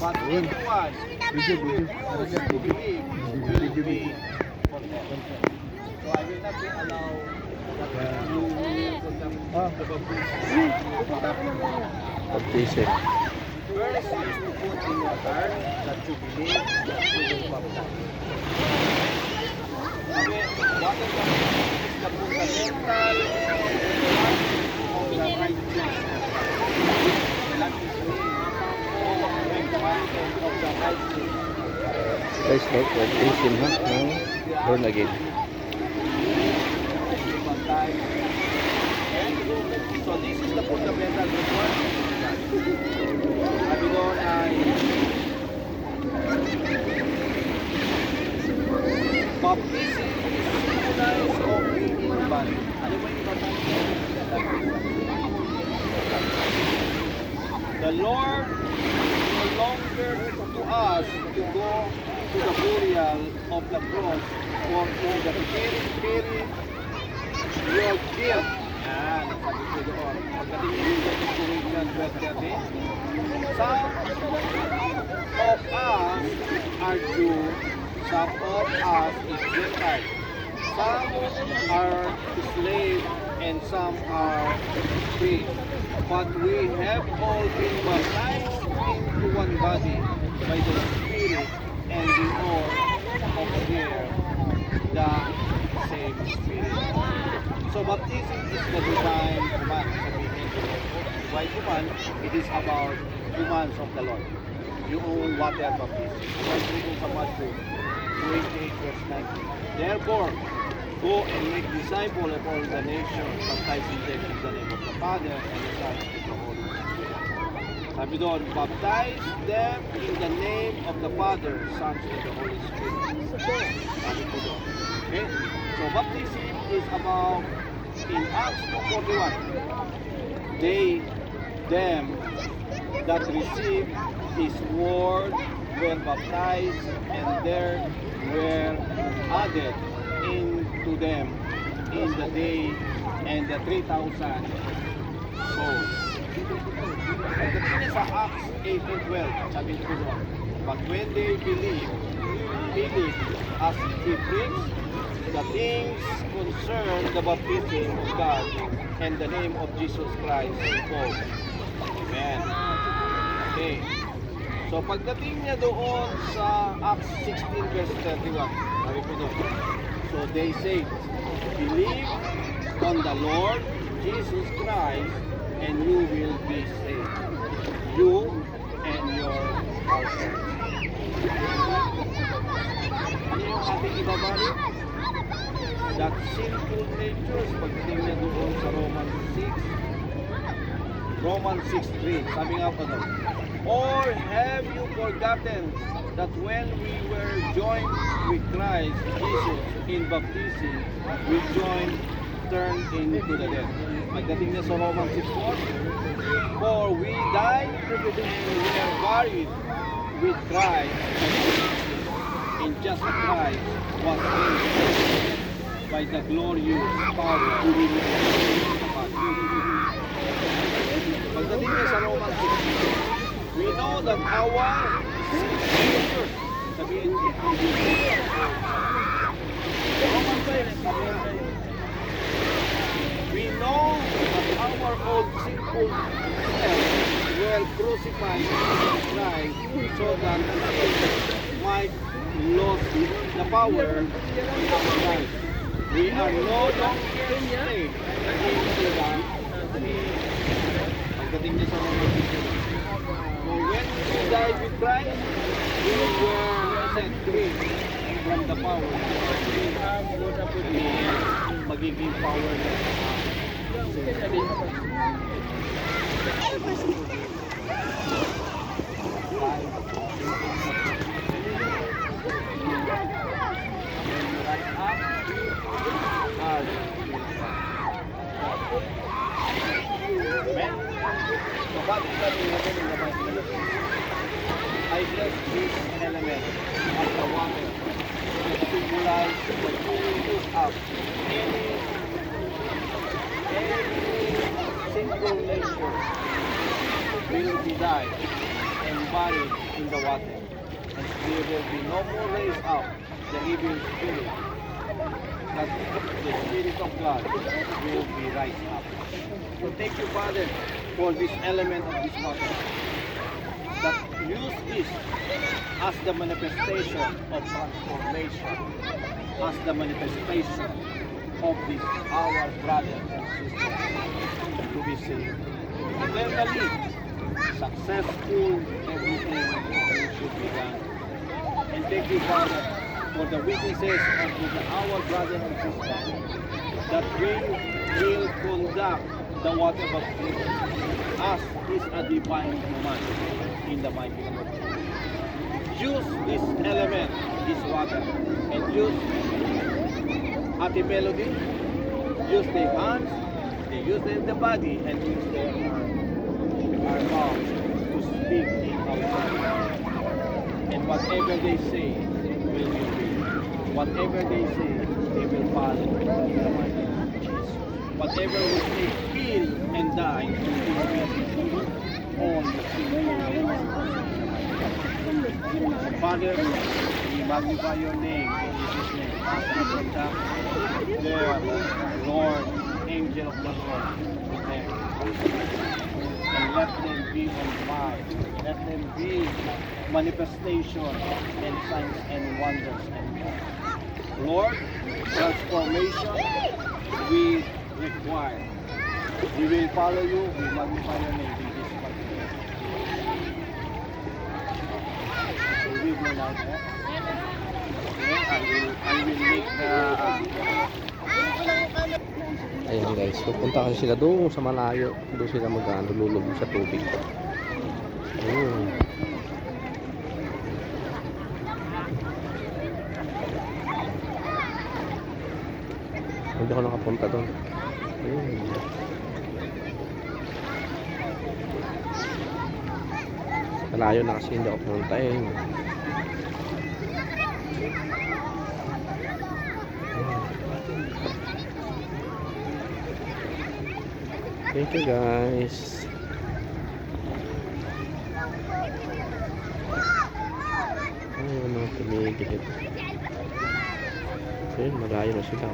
But anyone who refuse to believe will be condemned. So I will not be allowed that you will condemn the baptism. Baptism. First is to put in your heart that you believe that you will baptize. Sabi, water baptism is the fundamental of the righteousness. That is the requirement of the righteousness. Guys, no, baptism ha, ng born again. So this is the fundamental requirement. Sabi doon ay baptism is synonymous of being in the body. Ano ba yung baptism? The Lord no longer to us to go to the burial of the cross or to the very your guilt. Yan, sabi ko doon. Pagdating dito sa Corinthians 12:13, some of us are Jew, some of us is Gentile. Some are slave and some are free. But we have all been baptized into one body by the Spirit, and we all share the same Spirit. So baptism is the divine command. Divine command, it is about commands of the Lord. Yung water baptism. So ito sa Matthew 28:19. Therefore, go and make disciples of all the nations, baptizing them in the name of the Father and the Son and the Holy Spirit. Sabi doon, baptize them in the name of the Father, Son, and the Holy Spirit. Sabi ko doon. Okay? So baptism is about, in Acts 2:41, them that received His word were baptized, and there were added into them in the day and the 3,000 souls. Pagdating sa Acts 8:12, sabi ko doon, but when they believed as he preached the things concern the baptism of God and the name of Jesus Christ spoke. Amen. Okay. So pagdating niya doon sa Acts 16:31, sabi ko doon, so they say, believe on the Lord Jesus Christ and you will be saved, you and your household. Ano yung ating ibabalik? That sinful nature, pagdating niya doon sa Romans 6:3, sabi nga pa doon, or have you forgotten that when we were joined with Christ Jesus in baptism, we turned into the dead. Pagdating niya sa Romans 6:4, for we died and we are buried with Christ, and just as Christ was raised by the glorious power who will pagdating niya sa Romans 6, we know that our sinful sabihin Romans 5, we know that our old sinful self were crucified with Christ so that we might lose the power of Christ. We are no longer slaves into the pagdating niya sa mga so when we died with Christ, we were set free from the power magiging powerless. I bless this element of the water to symbolize the filling up any sinful nature will be died, and buried in the water. And there will be no more raised up the evil spirit, that the Spirit of God will be raised up. So thank you, Father, for this element of this water. That use this as the manifestation of transformation, as the manifestation of this our brother and sister to be saved. Eternally successful everything should be done. And thank you, Father, for the witnesses of our brother and sister, that we will conduct the water baptism as is a divine command in the mighty name of Jesus. Use this element, this water, and use Ate Melody, use their hands, they use the body, and use their our mouth to speak in our tongue. And whatever they say will be real. Whatever they say, they will follow in the mighty name of Jesus. Whatever we say, feel and die, we will all the Father, we magnify your name in Jesus' name. The Lord, angel of the Lord, protect. And let them be on fire. Let them be manifestation and signs and wonders and more. Lord, transformation we require. We will follow you. We magnify your name in this particular. We will go now there. Okay, I will make the Ayan guys, pupunta kasi sila doon sa malayo. Doon sila lulubog sa tubig. Ayun. Hindi ako nakapunta doon. Ayun. Malayo na kasi hindi ako pumunta eh. Thank you guys. Ayun, tumigil ito. Ayun, malayo na sila.